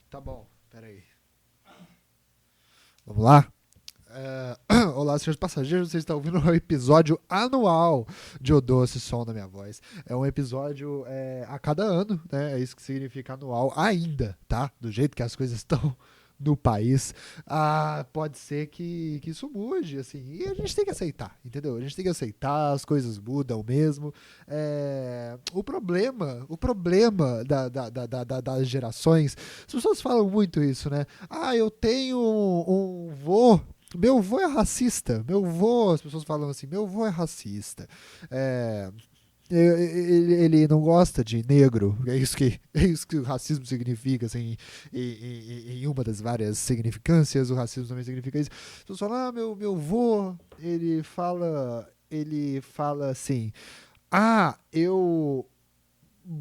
Tá bom, peraí. Vamos lá? Olá, senhores passageiros, você está ouvindo o episódio anual de O Doce Som da Minha Voz. É um episódio a cada ano, né? É isso que significa anual ainda, tá? Do jeito que as coisas estão no país. Pode ser que isso mude, assim. E a gente tem que aceitar, entendeu? A gente tem que aceitar, as coisas mudam mesmo. O problema das gerações, as pessoas falam muito isso, né? Eu tenho um vô. Meu vô é racista. Meu vô, as pessoas falam assim, meu vô é racista. É, ele não gosta de negro. É isso que o racismo significa, assim, em uma das várias significâncias. O racismo também significa isso. As pessoas falam, meu vô, ele fala assim, eu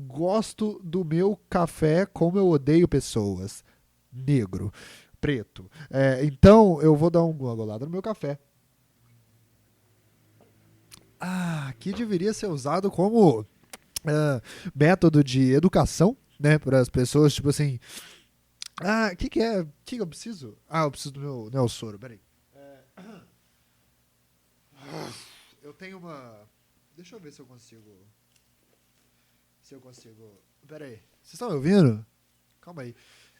gosto do meu café como eu odeio pessoas. Negro, preto. Então eu vou dar uma golada no meu café. Que deveria ser usado como método de educação, né, para as pessoas, tipo assim, o que é? O que eu preciso? Eu preciso do meu Neossoro, peraí. Eu tenho uma. Deixa eu ver se eu consigo. Se eu consigo. Peraí. Vocês estão me ouvindo? Calma aí.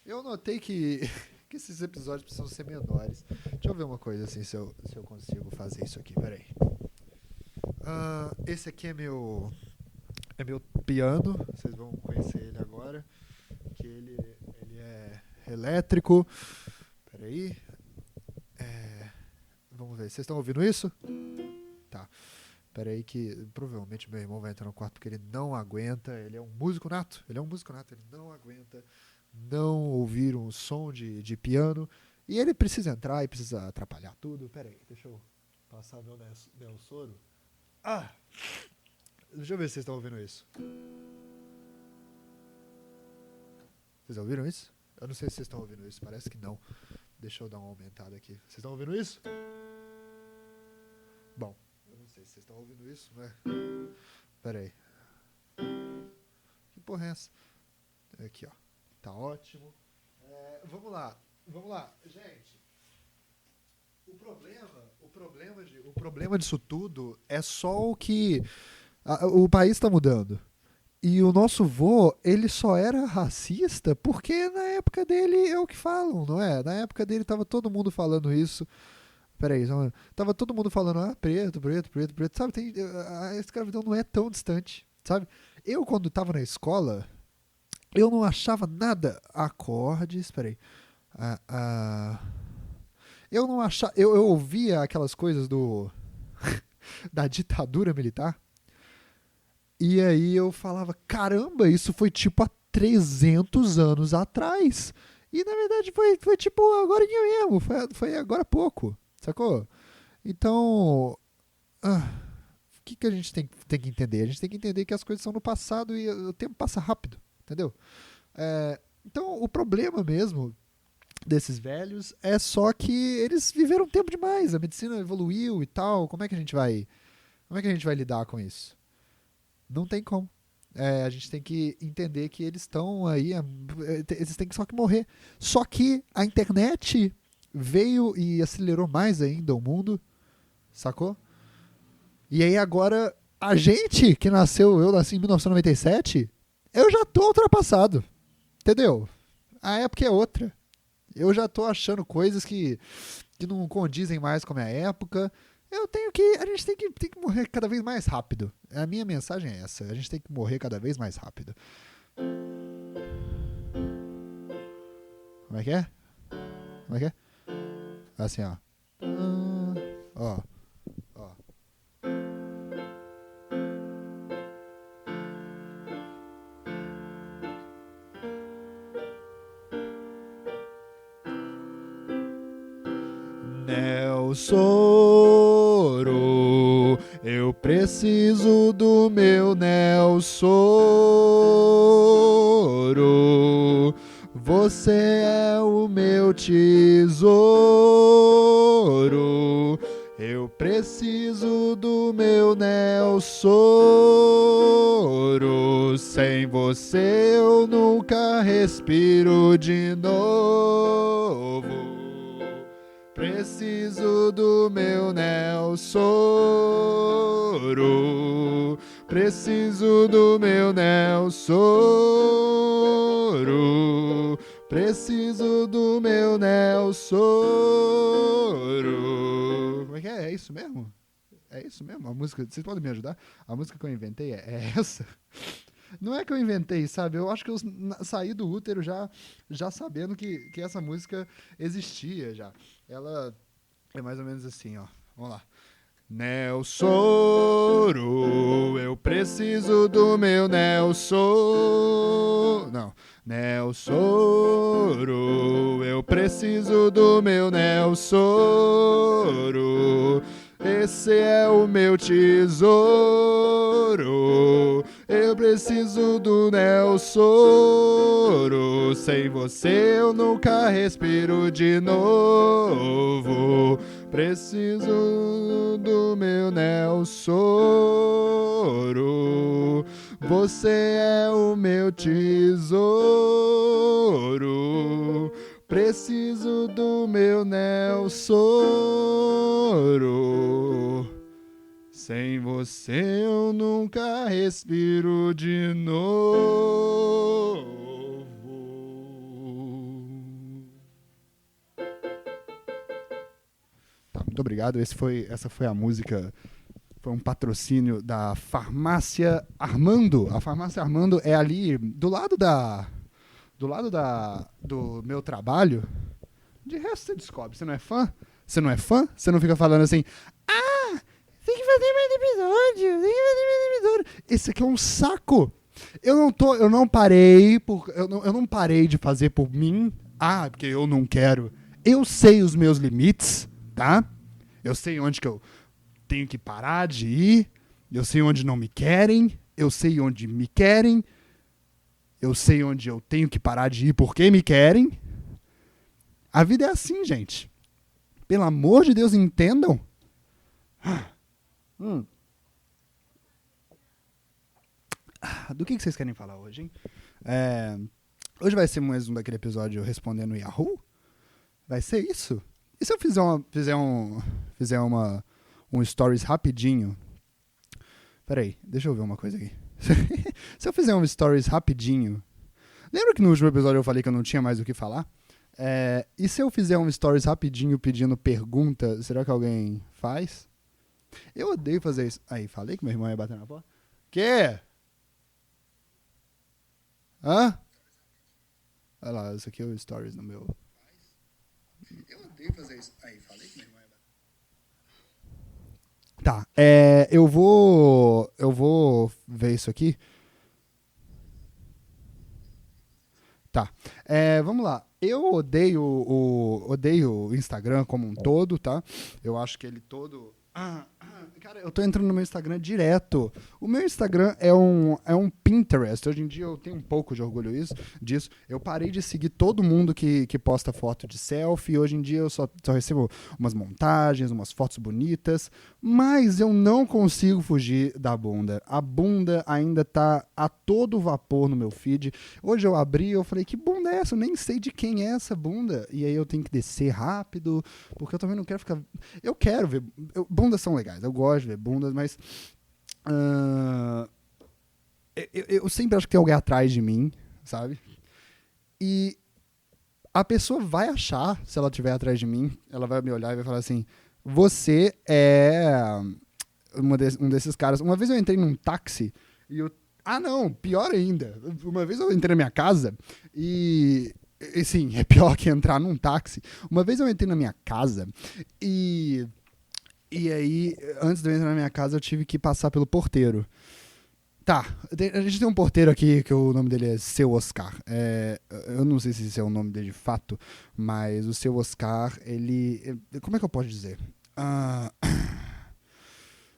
Eu notei que esses episódios precisam ser menores. Deixa eu ver uma coisa assim, se eu consigo fazer isso aqui, peraí. Esse aqui é meu piano, vocês vão conhecer ele agora, que ele é elétrico. Peraí. Vamos ver, vocês estão ouvindo isso? Tá. Peraí que provavelmente meu irmão vai entrar no quarto porque ele não aguenta, ele é um músico nato, ele não aguenta não ouvir um som de piano e ele precisa entrar e precisa atrapalhar tudo. Peraí, deixa eu passar meu Nelsoro. Deixa eu ver se vocês estão ouvindo isso. Vocês ouviram isso? Eu não sei se vocês estão ouvindo isso, parece que não. Deixa eu dar uma aumentada aqui. Vocês estão ouvindo isso? Bom, eu não sei se vocês estão ouvindo isso, né? Pera aí. Que porra é essa? Aqui, ó. Tá ótimo. Vamos lá. Gente, o problema disso tudo é só o que o país tá mudando. E o nosso vô, ele só era racista porque na época dele é o que falam, não é? Na época dele tava todo mundo falando isso. Peraí, tava todo mundo falando, preto, preto, preto, preto. Sabe, a escravidão não é tão distante, sabe? Eu, quando tava na escola, eu não achava nada. Acordes, peraí. Ah, ah, eu não achava. Eu ouvia aquelas coisas da ditadura militar. E aí eu falava, caramba, isso foi tipo há 300 anos atrás. E na verdade foi tipo agora mesmo, foi agora há pouco, sacou? Então, o que a gente tem que entender? A gente tem que entender que as coisas são no passado e o tempo passa rápido, entendeu? Então, o problema mesmo desses velhos é só que eles viveram tempo demais, a medicina evoluiu e tal. Como é que a gente vai lidar com isso? Não tem como. A gente tem que entender que eles estão aí, eles têm só que morrer. Só que a internet veio e acelerou mais ainda o mundo, sacou? E aí agora, a gente que nasceu, eu nasci em 1997, eu já tô ultrapassado, entendeu? A época é outra. Eu já tô achando coisas que não condizem mais com a minha época. A gente tem que morrer cada vez mais rápido. A minha mensagem é essa, a gente tem que morrer cada vez mais rápido. Como é que é? Como é que é? Assim, ó. Ó, ó. Nel Soro, eu preciso do meu Nel Soro. Você é o meu tesouro. Eu preciso do meu Nel Soro. Sem você eu nunca nunca respiro de novo. Preciso do meu Nelsoro. Preciso do meu Nelsoro. Preciso do meu Nelsoro. Como é que é? É isso mesmo? É isso mesmo? A música, vocês podem me ajudar? A música que eu inventei é essa? Não é que eu inventei, sabe? Eu acho que eu saí do útero já sabendo que essa música existia já. Ela é mais ou menos assim, ó. Vamos lá. Nelsoro, eu preciso do meu Nelsoro. Não. Nelsoro, eu preciso do meu Nelsoro. Esse é o meu tesouro. Eu preciso do Nelsoro. Sem você eu nunca respiro de novo. Preciso do meu Nelsoro. Você é o meu tesouro. Preciso do meu Nelsoro. Sem você eu nunca respiro de novo. Tá, muito obrigado. Essa foi a música. Foi um patrocínio da Farmácia Armando. A Farmácia Armando é ali do lado do meu trabalho. De resto você descobre. Você não é fã? Você não é fã? Você não fica falando assim: ah, tem que fazer mais episódio, tem que fazer mais episódio. Esse aqui é um saco. Eu não parei de fazer por mim. Ah, porque eu não quero. Eu sei os meus limites, tá? Eu sei onde que eu tenho que parar de ir. Eu sei onde não me querem. Eu sei onde me querem. Eu sei onde eu tenho que parar de ir porque me querem. A vida é assim, gente. Pelo amor de Deus, entendam. Do que vocês querem falar hoje, hein? Hoje vai ser mais um daquele episódio respondendo Yahoo? Vai ser isso? E se eu fizer um stories rapidinho? Peraí, deixa eu ver uma coisa aqui. Se eu fizer um stories rapidinho... Lembra que no último episódio eu falei que eu não tinha mais o que falar? E se eu fizer um stories rapidinho pedindo pergunta, será que alguém faz? Eu odeio fazer isso. Aí, falei que meu irmão ia bater na porta. Quê? Hã? Olha lá, isso aqui é o stories no meu... Eu odeio fazer isso. Aí, falei que meu irmão ia bater. Tá, eu vou ver isso aqui. Tá, vamos lá. Eu odeio o Instagram como um todo, tá? Eu acho que ele todo... Cara, eu tô entrando no meu Instagram direto. O meu Instagram é um Pinterest. Hoje em dia eu tenho um pouco de orgulho disso. Eu parei de seguir todo mundo que posta foto de selfie. Hoje em dia eu só recebo umas montagens, umas fotos bonitas. Mas eu não consigo fugir da bunda. A bunda ainda tá a todo vapor no meu feed. Hoje eu abri e eu falei, que bunda é essa? Eu nem sei de quem é essa bunda. E aí eu tenho que descer rápido, porque eu também não quero ficar... Eu quero ver... Bundas são legais, eu gosto de ver bundas, mas... eu sempre acho que tem alguém atrás de mim, sabe? E a pessoa vai achar, se ela estiver atrás de mim, ela vai me olhar e vai falar assim, você é um desses caras. Uma vez eu entrei num táxi e eu... Ah, não, pior ainda. Uma vez eu entrei na minha casa e sim, é pior que entrar num táxi. Uma vez eu entrei na minha casa e aí, antes de eu entrar na minha casa, eu tive que passar pelo porteiro. Tá, a gente tem um porteiro aqui que o nome dele é Seu Oscar. Eu não sei se esse é o nome dele de fato, mas o Seu Oscar, ele... Como é que eu posso dizer?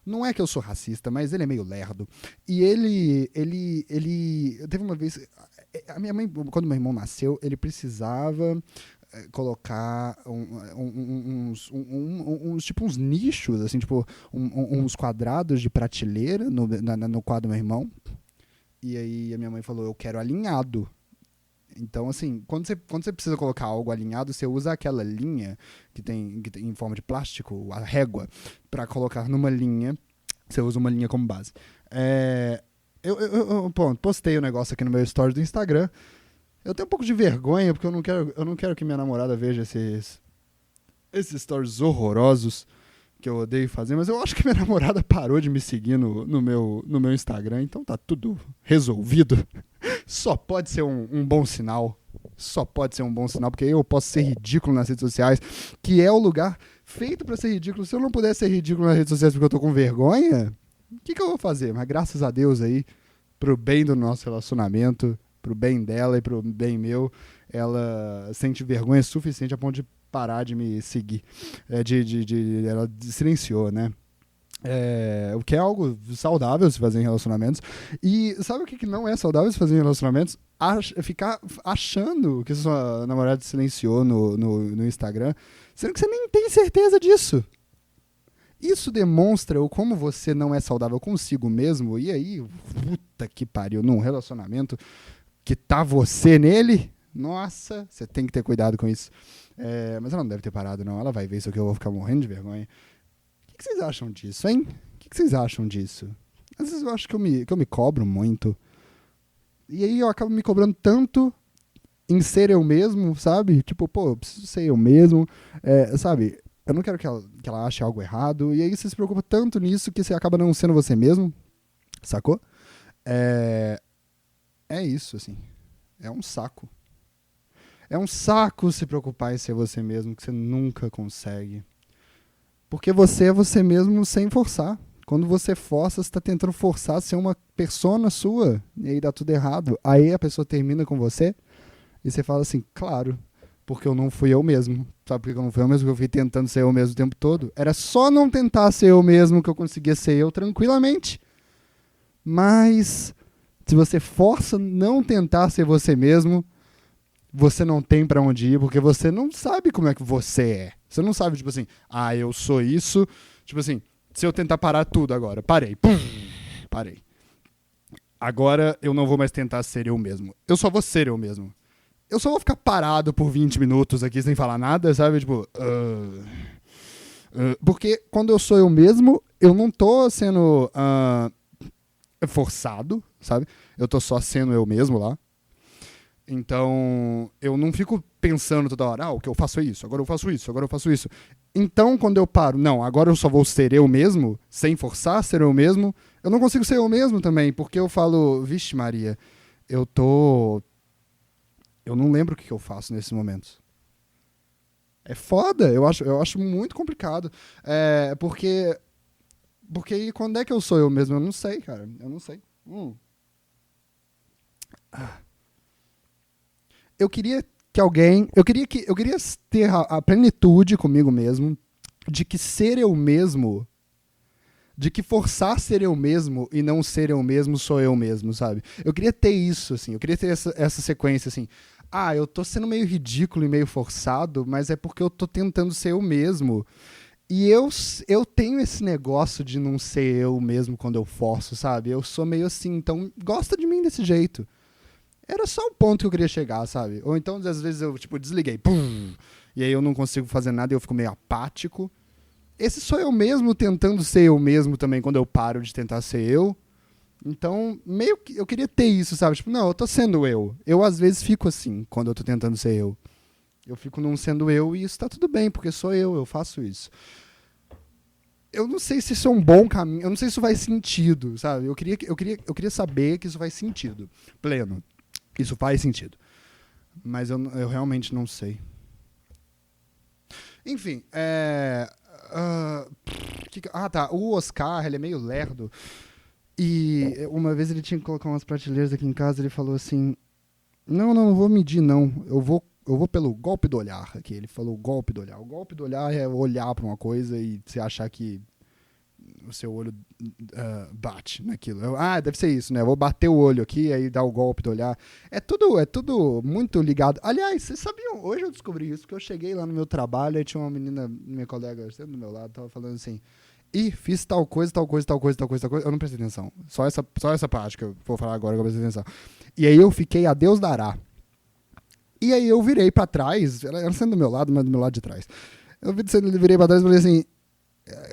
Não é que eu sou racista, mas ele é meio lerdo. E ele teve uma vez... A minha mãe, quando meu irmão nasceu, ele precisava colocar uns nichos, assim, tipo, uns quadrados de prateleira no quarto do meu irmão. E aí a minha mãe falou, eu quero alinhado. Então, assim, quando você precisa colocar algo alinhado, você usa aquela linha que tem em forma de plástico, a régua, para colocar numa linha. Você usa uma linha como base. Pô, postei o negócio aqui no meu story do Instagram. Eu tenho um pouco de vergonha, porque eu não quero que minha namorada veja esses stories horrorosos que eu odeio fazer, mas eu acho que minha namorada parou de me seguir no meu Instagram, então tá tudo resolvido. Só pode ser um bom sinal. Só pode ser um bom sinal, porque eu posso ser ridículo nas redes sociais, que é o lugar feito pra ser ridículo. Se eu não puder ser ridículo nas redes sociais porque eu tô com vergonha, o que eu vou fazer? Mas graças a Deus aí, pro bem do nosso relacionamento, pro bem dela e pro bem meu, ela sente vergonha suficiente a ponto de parar de me seguir. Ela silenciou, né? O que é algo saudável se fazer em relacionamentos. E sabe o que não é saudável se fazer em relacionamentos? Ficar achando que sua namorada silenciou no Instagram, sendo que você nem tem certeza disso. Isso demonstra o como você não é saudável consigo mesmo. E aí, puta que pariu, num relacionamento que tá você nele, nossa, você tem que ter cuidado com isso. Mas ela não deve ter parado, não. Ela vai ver isso aqui, eu vou ficar morrendo de vergonha. O que vocês acham disso, hein? O que vocês acham disso? Às vezes eu acho que eu me cobro muito. E aí eu acabo me cobrando tanto em ser eu mesmo, sabe? Tipo, pô, eu preciso ser eu mesmo. Sabe? Eu não quero que ela ache algo errado. E aí você se preocupa tanto nisso que você acaba não sendo você mesmo. Sacou? É isso, assim. É um saco. É um saco se preocupar em ser você mesmo, que você nunca consegue. Porque você é você mesmo sem forçar. Quando você força, você está tentando forçar a ser uma persona sua, e aí dá tudo errado. Aí a pessoa termina com você, e você fala assim, claro, porque eu não fui eu mesmo. Sabe por que eu não fui eu mesmo? Porque eu fiquei tentando ser eu mesmo o tempo todo. Era só não tentar ser eu mesmo que eu conseguia ser eu tranquilamente. Mas se você força não tentar ser você mesmo, você não tem pra onde ir, porque você não sabe como é que você é. Você não sabe, tipo assim, eu sou isso. Tipo assim, se eu tentar parar tudo agora, parei. Pum, parei. Agora eu não vou mais tentar ser eu mesmo. Eu só vou ser eu mesmo. Eu só vou ficar parado por 20 minutos aqui sem falar nada, sabe? Tipo, porque quando eu sou eu mesmo, eu não tô sendo forçado, sabe? Eu tô só sendo eu mesmo lá. Então, eu não fico pensando toda hora, o que eu faço é isso, agora eu faço isso, agora eu faço isso. Então, quando eu paro, não, agora eu só vou ser eu mesmo, sem forçar ser eu mesmo, eu não consigo ser eu mesmo também, porque eu falo, vixe Maria, eu não lembro o que eu faço nesses momentos. É foda, eu acho muito complicado. Porque quando é que eu sou eu mesmo? Eu não sei, cara, eu não sei. Eu queria ter a plenitude comigo mesmo de que ser eu mesmo, de que forçar ser eu mesmo e não ser eu mesmo sou eu mesmo, sabe? Eu queria ter isso, assim, eu queria ter essa sequência, assim, eu tô sendo meio ridículo e meio forçado, mas é porque eu tô tentando ser eu mesmo. E eu tenho esse negócio de não ser eu mesmo quando eu forço, sabe? Eu sou meio assim, então gosta de mim desse jeito. Era só o ponto que eu queria chegar, sabe? Ou então, às vezes, eu, desliguei. Pum, e aí eu não consigo fazer nada e eu fico meio apático. Esse sou eu mesmo tentando ser eu mesmo também, quando eu paro de tentar ser eu. Então, meio que eu queria ter isso, sabe? Tipo, não, eu tô sendo eu. Eu, às vezes, fico assim, quando eu tô tentando ser eu. Eu fico não sendo eu e isso tá tudo bem, porque sou eu faço isso. Eu não sei se isso é um bom caminho, eu não sei se isso faz sentido, sabe? Eu queria saber que isso faz sentido. Pleno. Isso faz sentido. Mas eu realmente não sei. Enfim, tá. O Oscar, ele é meio lerdo. E uma vez ele tinha que colocar umas prateleiras aqui em casa, ele falou assim, não vou medir, não. Eu vou pelo golpe do olhar aqui. Ele falou golpe do olhar. O golpe do olhar é olhar pra uma coisa e você achar que o seu olho bate naquilo. Deve ser isso, né? Eu vou bater o olho aqui, aí dar o golpe do olhar. É tudo muito ligado. Aliás, vocês sabiam? Hoje eu descobri isso, que eu cheguei lá no meu trabalho e tinha uma menina, minha colega, sempre do meu lado, tava falando assim, fiz tal coisa. Eu não prestei atenção. Só essa parte que eu vou falar agora que eu prestei atenção. E aí eu fiquei a Deus dará. E aí eu virei pra trás, ela sendo do meu lado, mas do meu lado de trás. Eu virei pra trás e falei assim,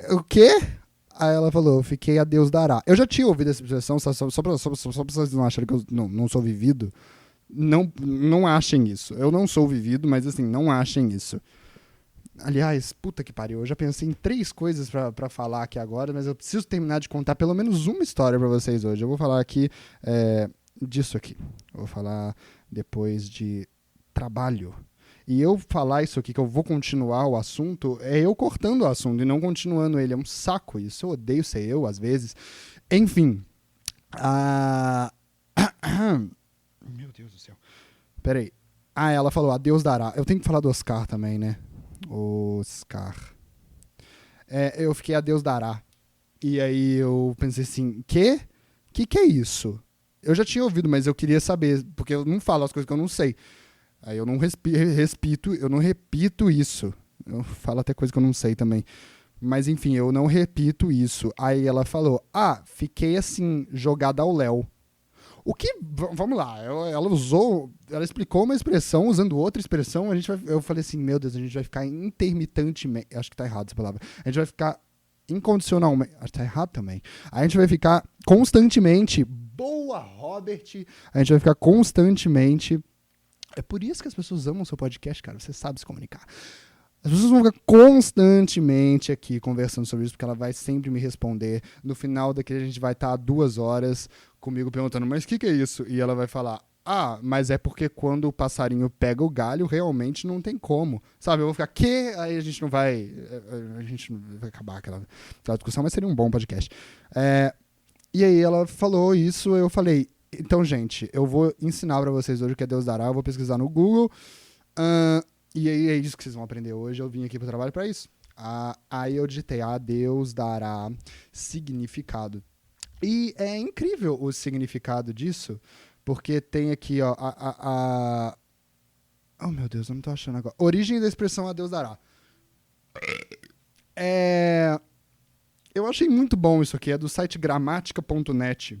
o quê? Aí ela falou, fiquei a Deus dará. Eu já tinha ouvido essa expressão, só pra vocês não acharem que eu não sou vivido. Não achem isso. Eu não sou vivido, mas assim, não achem isso. Aliás, puta que pariu, eu já pensei em 3 coisas pra falar aqui agora, mas eu preciso terminar de contar pelo menos uma história pra vocês hoje. Eu vou falar aqui disso aqui. Eu vou falar depois de trabalho. E eu falar isso aqui, que eu vou continuar o assunto, é eu cortando o assunto e não continuando ele. É um saco isso. Eu odeio ser eu, às vezes. Enfim. Meu Deus do céu. Peraí. Ela falou, a Deus dará. Eu tenho que falar do Oscar também, né? Oscar. Eu fiquei a Deus dará. E aí eu pensei assim, quê? Que é isso? Eu já tinha ouvido, mas eu queria saber, porque eu não falo as coisas que eu não sei. Aí eu não repito isso. Eu falo até coisa que eu não sei também. Mas enfim, eu não repito isso. Aí ela falou, fiquei assim, jogada ao léu. O que, vamos lá, ela explicou uma expressão usando outra expressão, eu falei assim, meu Deus, a gente vai ficar intermitentemente, acho que tá errado essa palavra, a gente vai ficar incondicionalmente, acho que tá errado também, a gente vai ficar constantemente, boa, Robert, a gente vai ficar constantemente, é por isso que as pessoas amam o seu podcast, cara, você sabe se comunicar. As pessoas vão ficar constantemente aqui conversando sobre isso, porque ela vai sempre me responder. No final daquele a gente vai estar 2 horas comigo perguntando, mas o que é isso? E ela vai falar, mas é porque quando o passarinho pega o galho, realmente não tem como. Sabe, eu vou ficar, quê? Aí a gente não vai acabar aquela discussão, mas seria um bom podcast. E aí ela falou isso, eu falei, então gente, eu vou ensinar pra vocês hoje o que é Deus dará, eu vou pesquisar no Google, e aí é isso que vocês vão aprender hoje. Eu vim aqui pro trabalho para isso. Aí eu digitei Deus dará significado. E é incrível o significado disso, porque tem aqui, ó, oh, meu Deus, eu não tô achando agora. Origem da expressão a Deus dará. Eu achei muito bom isso aqui, é do site gramatica.net,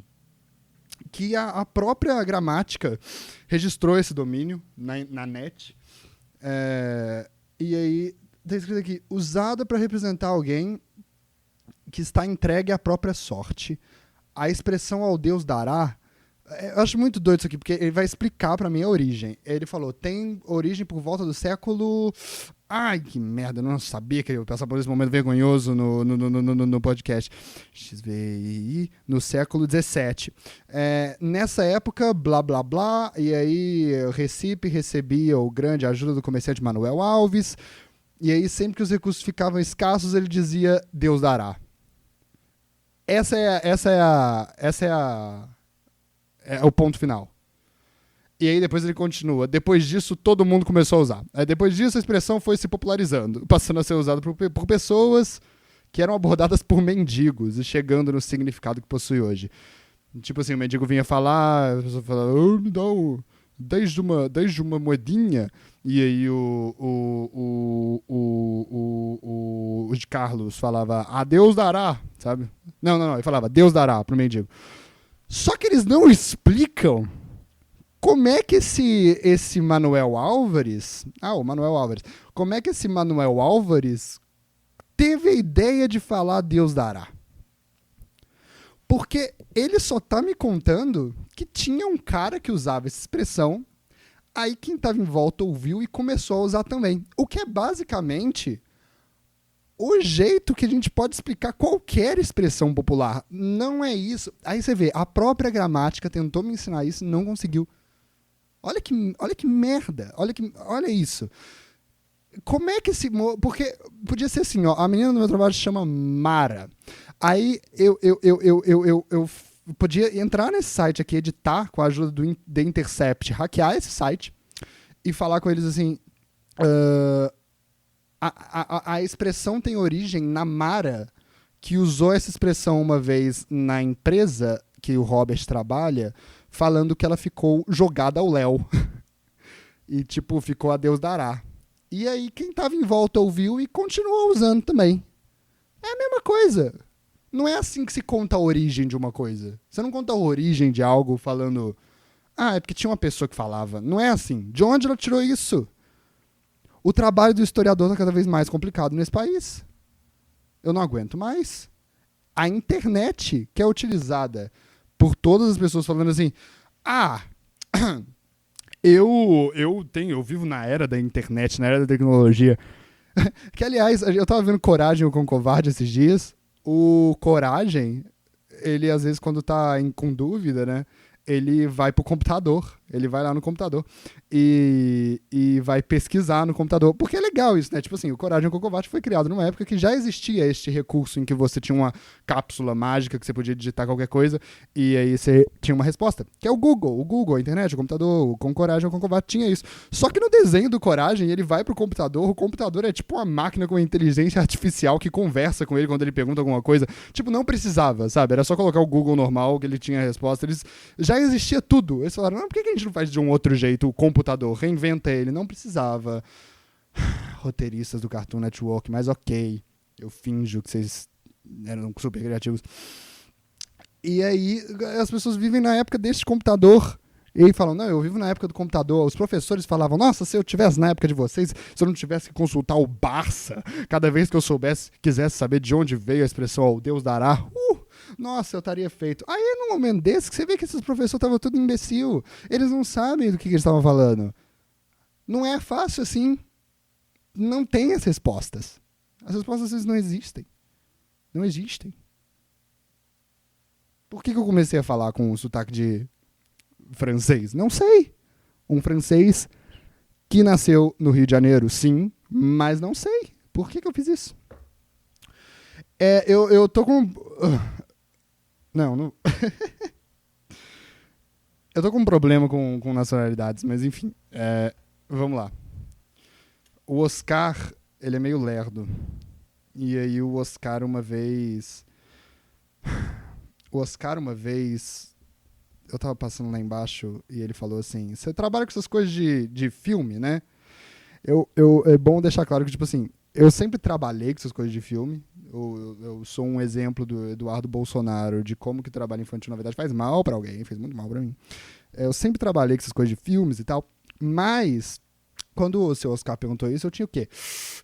que a própria gramática registrou esse domínio na net. E aí, está escrito aqui, usada para representar alguém que está entregue à própria sorte. A expressão ao Deus dará, eu acho muito doido isso aqui, porque ele vai explicar para mim a origem. Ele falou, tem origem por volta do século... Ai, que merda, eu não sabia que eu ia passar por esse momento vergonhoso no podcast. XVI, no século XVII. Nessa época, blá, blá, blá, e aí Recife recebia o grande ajuda do comerciante Manuel Alves, e aí sempre que os recursos ficavam escassos, ele dizia, Deus dará. Essa é o ponto final. E aí depois ele continua. Depois disso, todo mundo começou a usar. Depois disso, a expressão foi se popularizando, passando a ser usada por pessoas que eram abordadas por mendigos e chegando no significado que possui hoje. Tipo assim, o mendigo vinha falar, a pessoa falava, me dá desde uma moedinha. E aí o de Carlos falava, Deus dará, sabe? Não, ele falava, Deus dará pro mendigo. Só que eles não explicam como é que esse Manuel Álvares... o Manuel Álvares. Como é que esse Manuel Álvares teve a ideia de falar Deus dará? Porque ele só tá me contando que tinha um cara que usava essa expressão, aí quem estava em volta ouviu e começou a usar também. O que é basicamente o jeito que a gente pode explicar qualquer expressão popular. Não é isso. Aí você vê, a própria gramática tentou me ensinar isso e não conseguiu. Olha que merda. Olha isso. Como é que porque podia ser assim, ó, a menina do meu trabalho se chama Mara. Aí eu podia entrar nesse site aqui, editar com a ajuda do The Intercept, hackear esse site e falar com eles assim, a expressão tem origem na Mara, que usou essa expressão uma vez na empresa que o Robert trabalha, falando que ela ficou jogada ao léu. E, tipo, ficou a Deus dará. E aí, quem tava em volta ouviu e continuou usando também. É a mesma coisa. Não é assim que se conta a origem de uma coisa. Você não conta a origem de algo falando, Ah, é porque tinha uma pessoa que falava. Não é assim. De onde ela tirou isso? O trabalho do historiador está cada vez mais complicado nesse país. Eu não aguento mais. A internet, que é utilizada por todas as pessoas falando assim, ah, eu vivo na era da internet, na era da tecnologia. Que, aliás, eu tava vendo Coragem com Covarde esses dias. O Coragem, ele às vezes quando tá com dúvida, né, ele vai pro computador. Ele vai lá no computador e vai pesquisar no computador. Porque é legal isso, né? Tipo assim, o Coragem com Covarde foi criado numa época que já existia este recurso em que você tinha uma cápsula mágica que você podia digitar qualquer coisa e aí você tinha uma resposta. Que é o Google. O Google, a internet, o computador, o com Coragem com Covarde tinha isso. Só que no desenho do Coragem, ele vai pro computador, o computador é tipo uma máquina com inteligência artificial que conversa com ele quando ele pergunta alguma coisa. Tipo, não precisava, sabe? Era só colocar o Google normal que ele tinha a resposta. Eles já existia tudo. Eles falaram, não, por que a gente não faz de um outro jeito o computador? Reinventa ele. Não precisava. Roteiristas do Cartoon Network, mas ok. Eu finjo que vocês eram super criativos. E aí, as pessoas vivem na época deste computador. E aí falam, não, eu vivo na época do computador. Os professores falavam, nossa, se eu tivesse na época de vocês, se eu não tivesse que consultar o Barça, cada vez que eu quisesse saber de onde veio a expressão ao Deus dará, nossa, eu estaria feito. Aí, num momento desse, que você vê que esses professores estavam tudo imbecil. Eles não sabem do que eles estavam falando. Não é fácil assim. Não tem as respostas. As respostas às vezes não existem. Não existem. Por que eu comecei a falar com o sotaque de francês? Não sei. Um francês que nasceu no Rio de Janeiro, sim, mas não sei. Por que eu fiz isso? Eu tô com... Não. Eu tô com um problema com nacionalidades, mas enfim. Vamos lá. O Oscar, ele é meio lerdo. E aí o Oscar uma vez... Eu tava passando lá embaixo e ele falou assim, você trabalha com essas coisas de filme, né? É bom deixar claro que, tipo assim, eu sempre trabalhei com essas coisas de filme. Eu sou um exemplo do Eduardo Bolsonaro de como que trabalho infantil, na verdade, faz mal pra alguém, fez muito mal pra mim. Eu sempre trabalhei com essas coisas de filmes e tal, mas quando o seu Oscar perguntou isso, eu tinha o quê?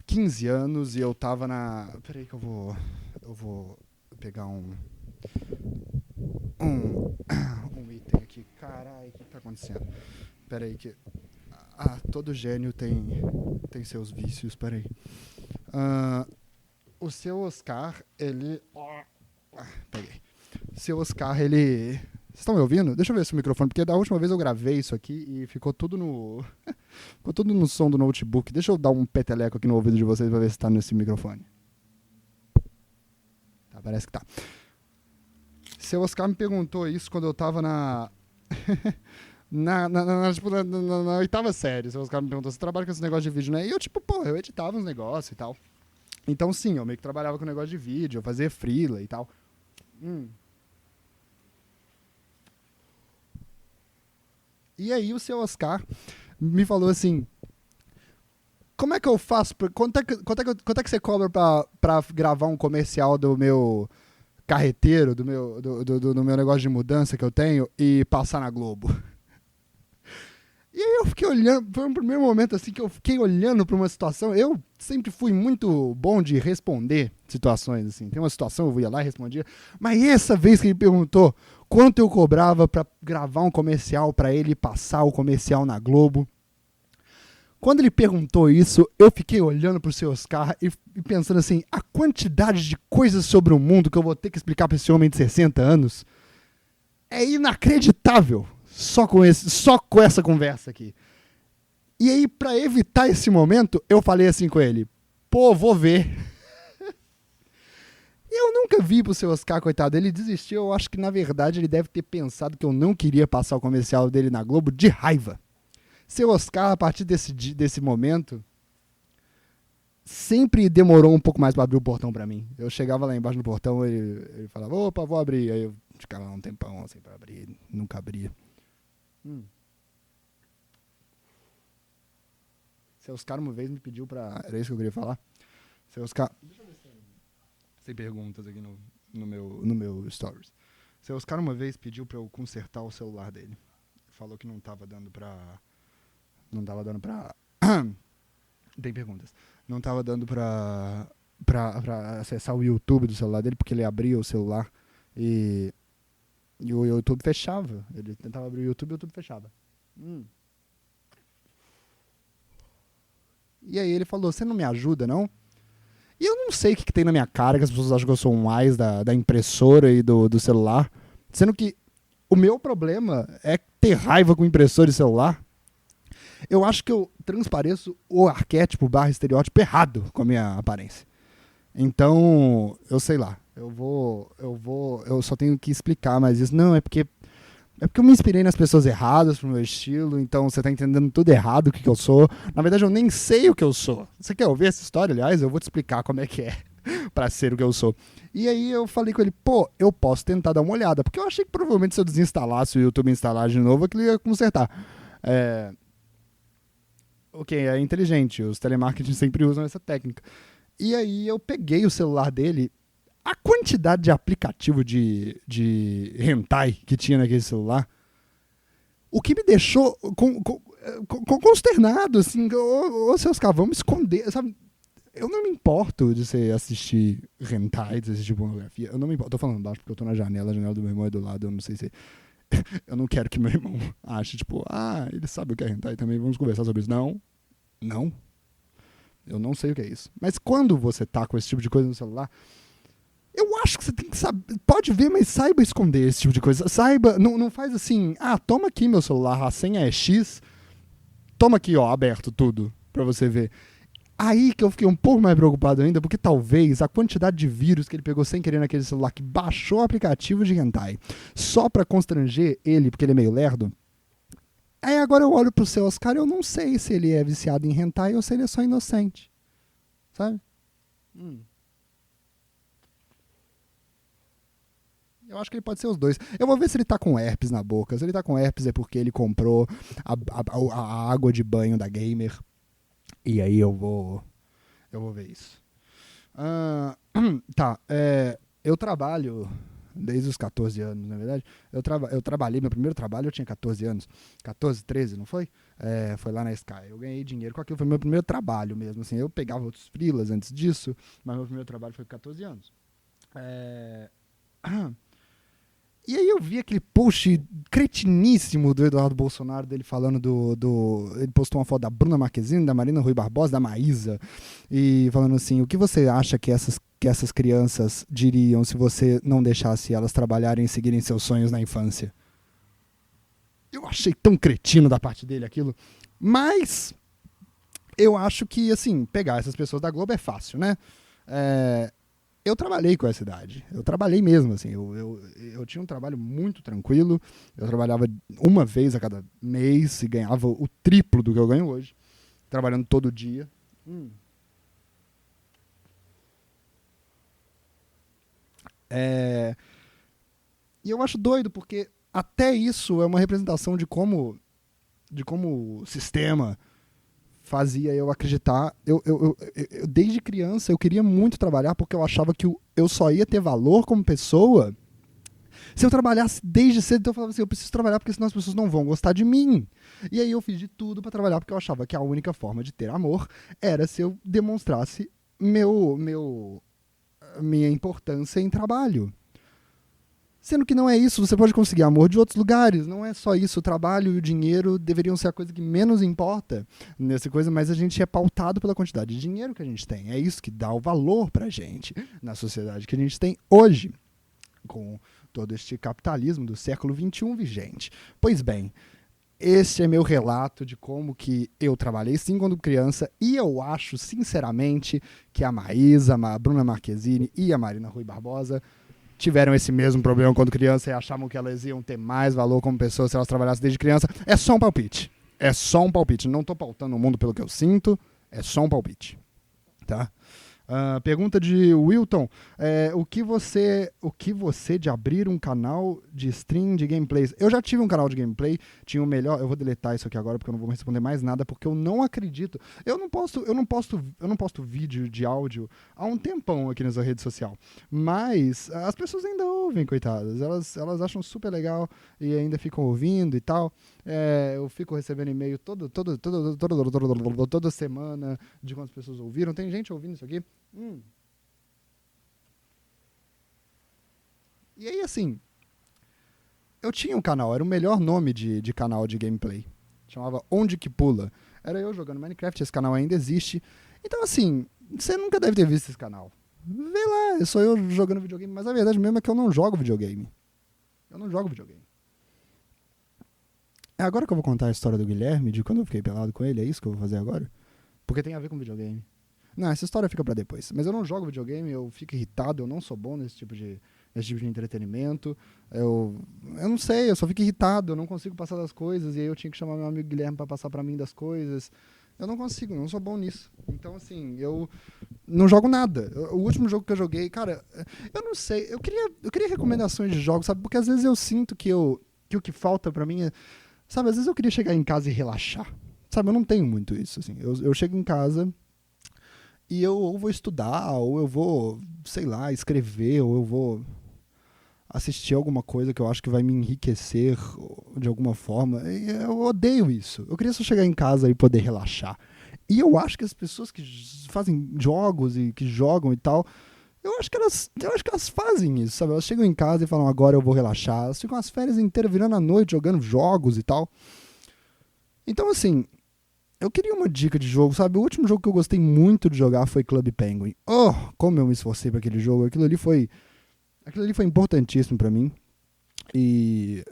15 anos e eu tava na... Peraí que eu vou pegar um item aqui. Caralho, o que tá acontecendo? Peraí que... todo gênio tem seus vícios, peraí. O seu Oscar, ele... peguei. O seu Oscar, ele... Vocês estão me ouvindo? Deixa eu ver esse microfone, porque da última vez eu gravei isso aqui e ficou tudo no... ficou tudo no som do notebook. Deixa eu dar um peteleco aqui no ouvido de vocês pra ver se tá nesse microfone. Tá, parece que tá. Seu Oscar me perguntou isso quando eu tava na... na oitava série. Seu Oscar me perguntou, você trabalha com esse negócio de vídeo, né? E eu, eu editava uns negócios e tal. Então, sim, eu meio que trabalhava com negócio de vídeo, eu fazia freela e tal. E aí o seu Oscar me falou assim, como é que eu faço, quanto é que você cobra pra gravar um comercial do meu carreteiro, do meu negócio de mudança que eu tenho e passar na Globo? E aí eu fiquei olhando, foi um primeiro momento assim que eu fiquei olhando pra uma situação. Eu sempre fui muito bom de responder situações, assim. Tem uma situação, eu ia lá e respondia. Mas essa vez que ele perguntou quanto eu cobrava pra gravar um comercial pra ele passar o comercial na Globo. Quando ele perguntou isso, eu fiquei olhando pro seu Oscar e pensando assim, a quantidade de coisas sobre o mundo que eu vou ter que explicar pra esse homem de 60 anos é inacreditável. Só com essa conversa aqui. E aí, pra evitar esse momento, eu falei assim com ele, vou ver. Eu nunca vi pro seu Oscar, coitado, ele desistiu. Eu acho que, na verdade, ele deve ter pensado que eu não queria passar o comercial dele na Globo de raiva. Seu Oscar, a partir desse momento, sempre demorou um pouco mais pra abrir o portão pra mim. Eu chegava lá embaixo no portão, ele falava, opa, vou abrir. Aí eu ficava um tempão assim pra abrir, nunca abria. Seu Oscar uma vez me pediu pra... Era isso que eu queria falar? Seu Oscar... Deixa eu ver se tem perguntas aqui no meu stories. Seu Oscar uma vez pediu pra eu consertar o celular dele. falou que não tava dando pra... Não tava dando pra... Tem perguntas. Não tava dando pra acessar o YouTube do celular dele, porque ele abria o celular e o YouTube fechava. Ele tentava abrir o YouTube fechava. E aí ele falou, você não me ajuda, não? E eu não sei o que tem na minha cara, que as pessoas acham que eu sou um wise da impressora e do celular. Sendo que o meu problema é ter raiva com impressora e celular. Eu acho que eu transpareço o arquétipo / estereótipo errado com a minha aparência. Então, eu sei lá. Eu só tenho que explicar mais isso. Não, é porque eu me inspirei nas pessoas erradas pro meu estilo, então você tá entendendo tudo errado o que eu sou. Na verdade, eu nem sei o que eu sou. Você quer ouvir essa história, aliás? Eu vou te explicar como é que é pra ser o que eu sou. E aí eu falei com ele, pô, eu posso tentar dar uma olhada, porque eu achei que provavelmente se eu desinstalasse o YouTube e instalar de novo, aquilo ia consertar. Ok, é inteligente, os telemarketing sempre usam essa técnica. E aí eu peguei o celular dele, a quantidade de aplicativo de hentai que tinha naquele celular, o que me deixou consternado, assim, ô seus caras, vamos esconder, sabe? Eu não me importo de você assistir hentai, de assistir pornografia, eu não me importo, tô falando baixo porque eu tô na janela, a janela do meu irmão é do lado, eu não sei se... Eu não quero que meu irmão ache, tipo, ele sabe o que é hentai também, vamos conversar sobre isso. Não. Eu não sei o que é isso. Mas quando você tá com esse tipo de coisa no celular, eu acho que você tem que saber. Pode ver, mas saiba esconder esse tipo de coisa. Saiba, não faz assim, toma aqui meu celular, a senha é X, toma aqui, ó, aberto tudo, pra você ver. Aí que eu fiquei um pouco mais preocupado ainda, porque talvez a quantidade de vírus que ele pegou sem querer naquele celular, que baixou o aplicativo de hentai, só pra constranger ele, porque ele é meio lerdo. Aí agora eu olho pro seu Oscar e eu não sei se ele é viciado em hentai ou se ele é só inocente. Sabe? Eu acho que ele pode ser os dois. Eu vou ver se ele tá com herpes na boca. Se ele tá com herpes é porque ele comprou a água de banho da Gamer. E aí eu vou ver isso. Tá, eu trabalho desde os 14 anos, na verdade. Eu trabalhei, meu primeiro trabalho eu tinha 14 anos. 14, 13, não foi? Foi lá na Sky. Eu ganhei dinheiro com aquilo, foi meu primeiro trabalho mesmo. Assim, eu pegava outros freelas antes disso, mas meu primeiro trabalho foi com 14 anos. E aí eu vi aquele post cretiníssimo do Eduardo Bolsonaro, dele falando ele postou uma foto da Bruna Marquezine, da Marina Rui Barbosa, da Maísa, e falando assim, o que você acha que essas crianças diriam se você não deixasse elas trabalharem e seguirem seus sonhos na infância? Eu achei tão cretino da parte dele aquilo, mas eu acho que, assim, pegar essas pessoas da Globo é fácil, né? Eu trabalhei com essa idade. Eu trabalhei mesmo, assim. Eu tinha um trabalho muito tranquilo. Eu trabalhava uma vez a cada mês e ganhava o triplo do que eu ganho hoje. Trabalhando todo dia. E eu acho doido, porque até isso é uma representação de como o sistema fazia eu acreditar. Eu, desde criança, eu queria muito trabalhar porque eu achava que eu só ia ter valor como pessoa se eu trabalhasse desde cedo. Então eu falava assim, eu preciso trabalhar porque senão as pessoas não vão gostar de mim. E aí eu fiz de tudo pra trabalhar porque eu achava que a única forma de ter amor era se eu demonstrasse minha importância em trabalho. Sendo que não é isso, você pode conseguir amor de outros lugares, não é só isso, o trabalho e o dinheiro deveriam ser a coisa que menos importa nessa coisa, mas a gente é pautado pela quantidade de dinheiro que a gente tem, é isso que dá o valor pra gente na sociedade que a gente tem hoje, com todo este capitalismo do século XXI vigente. Pois bem, este é meu relato de como que eu trabalhei sim quando criança, e eu acho, sinceramente, que a Maísa, a Bruna Marquezine e a Marina Rui Barbosa tiveram esse mesmo problema quando criança e achavam que elas iam ter mais valor como pessoas se elas trabalhassem desde criança. É só um palpite. Não tô pautando o mundo pelo que eu sinto. É só um palpite. Tá? Pergunta de Wilton. O que você de abrir um canal de stream de gameplays? Eu já tive um canal de gameplay, tinha o melhor. Eu vou deletar isso aqui agora porque eu não vou responder mais nada, porque eu não acredito. Eu não posto vídeo de áudio há um tempão aqui nessa rede social. Mas as pessoas ainda ouvem, coitadas. Elas acham super legal e ainda ficam ouvindo e tal. Eu fico recebendo e-mail toda semana de quantas pessoas ouviram. Tem gente ouvindo isso aqui. E aí, assim, eu tinha um canal, era o melhor nome de canal de gameplay. Chamava Onde Que Pula. Era eu jogando Minecraft, esse canal ainda existe. Então, assim, você nunca deve ter visto esse canal. Vê lá, sou eu jogando videogame. Mas a verdade mesmo é que eu não jogo videogame. Eu não jogo videogame. É agora que eu vou contar a história do Guilherme, de quando eu fiquei pelado com ele, é isso que eu vou fazer agora? Porque tem a ver com videogame. Não, essa história fica pra depois. Mas eu não jogo videogame, eu fico irritado, eu não sou bom nesse tipo de entretenimento. Eu não sei, eu só fico irritado, eu não consigo passar das coisas, e aí eu tinha que chamar meu amigo Guilherme pra passar pra mim das coisas. Eu não consigo, não sou bom nisso. Então, assim, eu não jogo nada. O último jogo que eu joguei, cara, eu não sei, eu queria recomendações de jogos, sabe? Porque às vezes eu sinto que o que falta pra mim é, sabe, às vezes eu queria chegar em casa e relaxar. Sabe, eu não tenho muito isso, assim. Eu chego em casa e eu ou vou estudar, ou eu vou, sei lá, escrever, ou eu vou assistir alguma coisa que eu acho que vai me enriquecer de alguma forma. Eu odeio isso. Eu queria só chegar em casa e poder relaxar. E eu acho que as pessoas que fazem jogos e que jogam e tal, eu acho que elas fazem isso, sabe? Elas chegam em casa e falam, agora eu vou relaxar. Elas ficam as férias inteiras virando a noite jogando jogos e tal. Então, assim, eu queria uma dica de jogo, sabe? O último jogo que eu gostei muito de jogar foi Club Penguin. Oh, como eu me esforcei para aquele jogo. Aquilo ali foi importantíssimo para mim. E,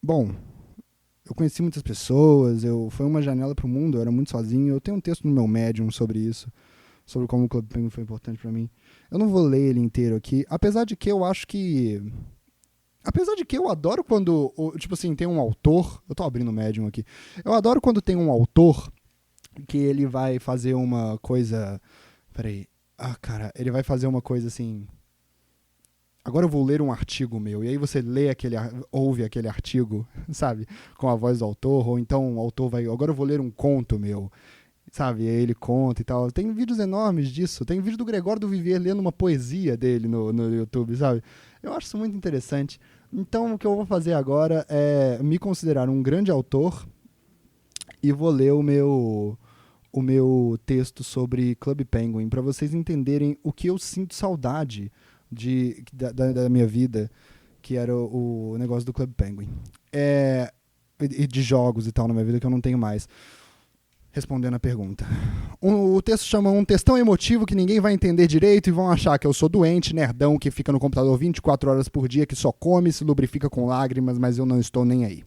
bom, eu conheci muitas pessoas, foi uma janela pro mundo, eu era muito sozinho. Eu tenho um texto no meu Medium sobre isso, sobre como o Club Penguin foi importante para mim. Eu não vou ler ele inteiro aqui, apesar de que eu adoro quando, tipo assim, tem um autor, eu tô abrindo o Medium aqui, eu adoro quando tem um autor que ele vai fazer uma coisa, ele vai fazer uma coisa assim, agora eu vou ler um artigo meu, e aí você ouve aquele artigo, sabe, com a voz do autor, ou então o autor agora eu vou ler um conto meu, sabe, e aí ele conta e tal. Tem vídeos enormes disso, tem vídeo do Gregório do Vivier lendo uma poesia dele no YouTube, sabe, eu acho isso muito interessante. Então o que eu vou fazer agora é me considerar um grande autor e vou ler o meu texto sobre Club Penguin, para vocês entenderem o que eu sinto saudade da minha vida, que era o negócio do Club Penguin. E de jogos e tal na minha vida que eu não tenho mais. Respondendo a pergunta. O texto chama Um Textão Emotivo que ninguém vai entender direito e vão achar que eu sou doente, nerdão, que fica no computador 24 horas por dia, que só come e se lubrifica com lágrimas, mas eu não estou nem aí.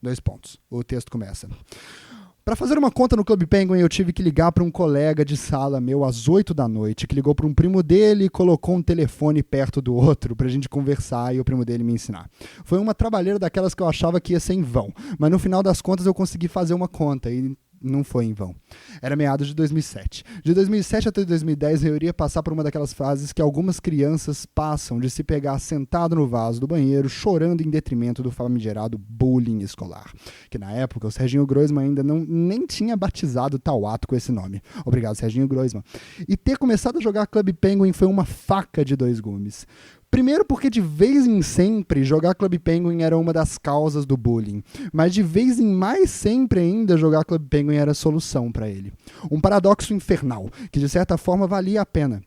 2 pontos. O texto começa. Para fazer uma conta no Club Penguin, eu tive que ligar para um colega de sala meu às 8 da noite, que ligou para um primo dele e colocou um telefone perto do outro pra gente conversar e o primo dele me ensinar. Foi uma trabalheira daquelas que eu achava que ia ser em vão, mas no final das contas eu consegui fazer uma conta e não foi em vão. Era meados de 2007. De 2007 até 2010 eu iria passar por uma daquelas fases que algumas crianças passam de se pegar sentado no vaso do banheiro, chorando em detrimento do famigerado bullying escolar. Que na época o Serginho Groisman ainda nem tinha batizado tal ato com esse nome. Obrigado, Serginho Groisman. E ter começado a jogar Club Penguin foi uma faca de 2 gumes. Primeiro porque de vez em sempre jogar Club Penguin era uma das causas do bullying, mas de vez em mais sempre ainda jogar Club Penguin era a solução para ele. Um paradoxo infernal, que de certa forma valia a pena.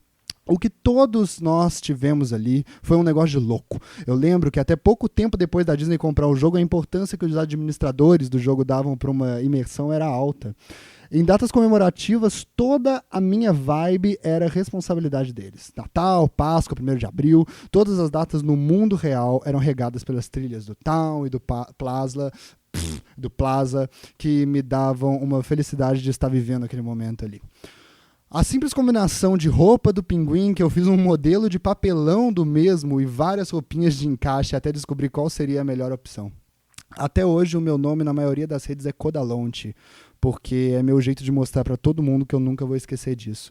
O que todos nós tivemos ali foi um negócio de louco. Eu lembro que até pouco tempo depois da Disney comprar o jogo, a importância que os administradores do jogo davam para uma imersão era alta. Em datas comemorativas, toda a minha vibe era responsabilidade deles. Natal, Páscoa, 1º de abril, todas as datas no mundo real eram regadas pelas trilhas do Town e do Plaza, que me davam uma felicidade de estar vivendo aquele momento ali. A simples combinação de roupa do pinguim, que eu fiz um modelo de papelão do mesmo e várias roupinhas de encaixe até descobrir qual seria a melhor opção. Até hoje o meu nome na maioria das redes é Codalonte, porque é meu jeito de mostrar pra todo mundo que eu nunca vou esquecer disso.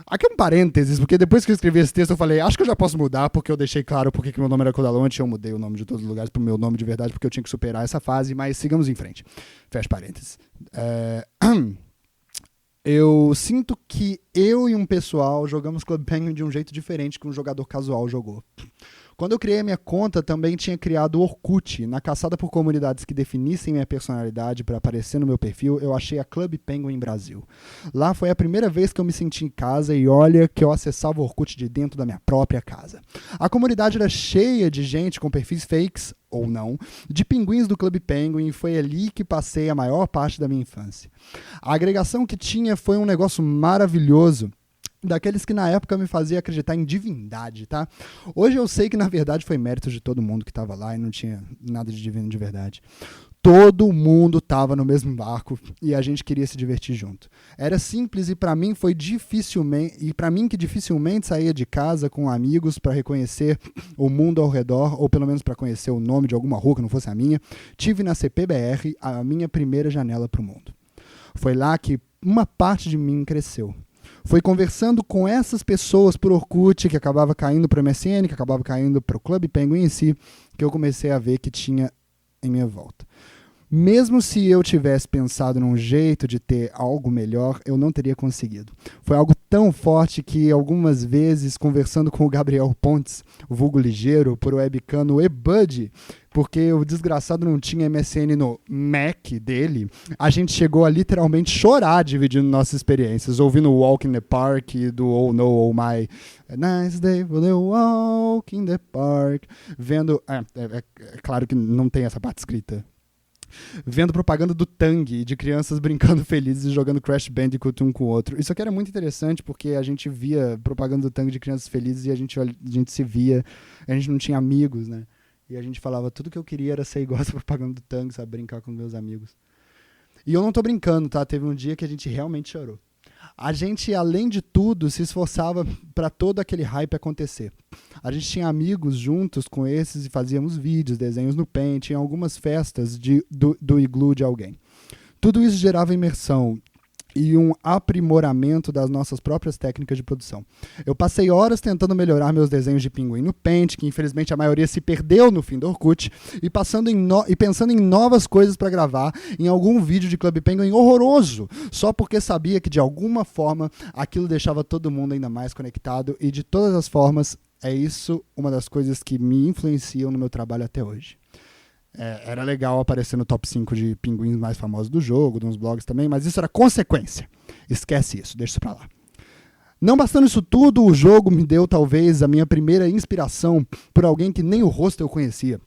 Aqui um parênteses, porque depois que eu escrevi esse texto eu falei, acho que eu já posso mudar, porque eu deixei claro porque que meu nome era Codalonte, eu mudei o nome de todos os lugares pro meu nome de verdade, porque eu tinha que superar essa fase, mas sigamos em frente. Fecha parênteses. Eu sinto que eu e um pessoal jogamos Club Penguin de um jeito diferente que um jogador casual jogou. Quando eu criei a minha conta, também tinha criado o Orkut. Na caçada por comunidades que definissem minha personalidade para aparecer no meu perfil, eu achei a Clube Penguin Brasil. Lá foi a primeira vez que eu me senti em casa e olha que eu acessava o Orkut de dentro da minha própria casa. A comunidade era cheia de gente com perfis fakes, ou não, de pinguins do Clube Penguin e foi ali que passei a maior parte da minha infância. A agregação que tinha foi um negócio maravilhoso, daqueles que na época me fazia acreditar em divindade, tá? Hoje eu sei que na verdade foi mérito de todo mundo que estava lá e não tinha nada de divino de verdade. Todo mundo estava no mesmo barco e a gente queria se divertir junto. Era simples e para mim que dificilmente saía de casa com amigos para reconhecer o mundo ao redor ou pelo menos para conhecer o nome de alguma rua que não fosse a minha, tive na CPBR a minha primeira janela para o mundo. Foi lá que uma parte de mim cresceu. Foi conversando com essas pessoas por Orkut, que acabava caindo para o MSN, que acabava caindo para o Clube Penguin em si, que eu comecei a ver que tinha em minha volta. Mesmo se eu tivesse pensado num jeito de ter algo melhor, eu não teria conseguido. Foi algo tão forte que algumas vezes, conversando com o Gabriel Pontes, o vulgo ligeiro, por webcam no eBuddy, porque o desgraçado não tinha MSN no Mac dele, a gente chegou a literalmente chorar dividindo nossas experiências, ouvindo Walk in the Park do Oh No, Oh My, A Nice Day for the Walk in the Park, vendo... É claro que não tem essa parte escrita. Vendo propaganda do Tang, de crianças brincando felizes e jogando Crash Bandicoot um com o outro. Isso aqui era muito interessante porque a gente via propaganda do Tang de crianças felizes e a gente se via, a gente não tinha amigos, né? E a gente falava, tudo que eu queria era ser igual essa propaganda do Tang, sabe? Brincar com meus amigos. E eu não tô brincando, tá? Teve um dia que a gente realmente chorou. A gente, além de tudo, se esforçava para todo aquele hype acontecer. A gente tinha amigos juntos com esses e fazíamos vídeos, desenhos no Paint, em algumas festas do iglu de alguém. Tudo isso gerava imersão e um aprimoramento das nossas próprias técnicas de produção. Eu passei horas tentando melhorar meus desenhos de pinguim no Paint, que infelizmente a maioria se perdeu no fim do Orkut, e pensando em novas coisas para gravar em algum vídeo de Clube Penguin horroroso, só porque sabia que de alguma forma aquilo deixava todo mundo ainda mais conectado, e de todas as formas é isso uma das coisas que me influenciam no meu trabalho até hoje. Era legal aparecer no top 5 de pinguins mais famosos do jogo, de uns blogs também, mas isso era consequência. Esquece isso, deixa isso pra lá. Não bastando isso tudo, o jogo me deu talvez a minha primeira inspiração por alguém que nem o rosto eu conhecia.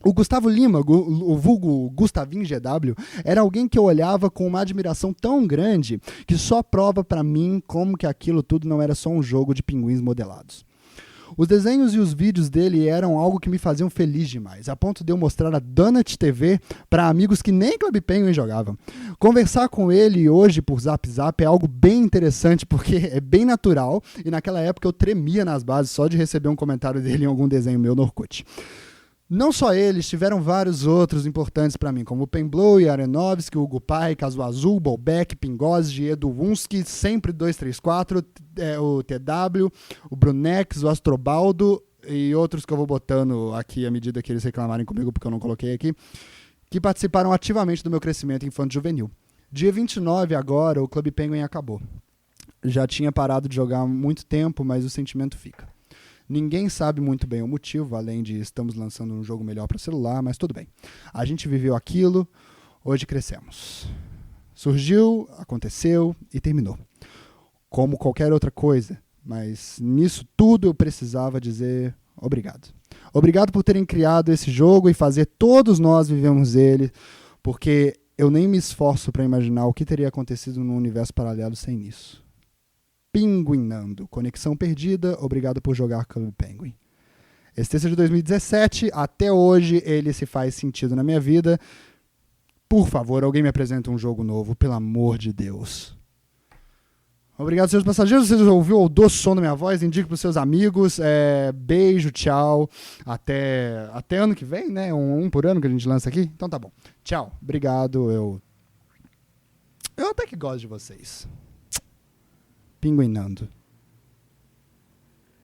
O Gustavo Lima, o vulgo Gustavinho GW, era alguém que eu olhava com uma admiração tão grande que só prova pra mim como que aquilo tudo não era só um jogo de pinguins modelados. Os desenhos e os vídeos dele eram algo que me faziam feliz demais, a ponto de eu mostrar a Donut TV para amigos que nem Clube Penguin jogavam. Conversar com ele hoje por Zap Zap é algo bem interessante, porque é bem natural, e naquela época eu tremia nas bases só de receber um comentário dele em algum desenho meu no Orkut. Não só eles, tiveram vários outros importantes para mim, como o Pemblow, Arenovski, o Hugo Pai, Caso Azul, Bolbeck, Pingozzi, Edu Wunsky, sempre 234, o TW, o Brunex, o Astrobaldo e outros que eu vou botando aqui à medida que eles reclamarem comigo, porque eu não coloquei aqui, que participaram ativamente do meu crescimento infanto-juvenil. Dia 29 agora, o Clube Penguin acabou. Já tinha parado de jogar há muito tempo, mas o sentimento fica. Ninguém sabe muito bem o motivo, além de estamos lançando um jogo melhor para celular, mas tudo bem. A gente viveu aquilo, hoje crescemos. Surgiu, aconteceu e terminou. Como qualquer outra coisa, mas nisso tudo eu precisava dizer obrigado. Obrigado por terem criado esse jogo e fazer todos nós vivemos ele, porque eu nem me esforço para imaginar o que teria acontecido num universo paralelo sem isso. Pinguinando. Conexão perdida. Obrigado por jogar Clube Penguin. Esse texto é de 2017. Até hoje ele se faz sentido na minha vida. Por favor, alguém me apresenta um jogo novo. Pelo amor de Deus. Obrigado, senhores passageiros. Você ouviu o doce som da minha voz? Indique para os seus amigos. Beijo, tchau. Até ano que vem, né? Um por ano que a gente lança aqui. Então tá bom. Tchau. Obrigado. Eu até que gosto de vocês. Pinguinando.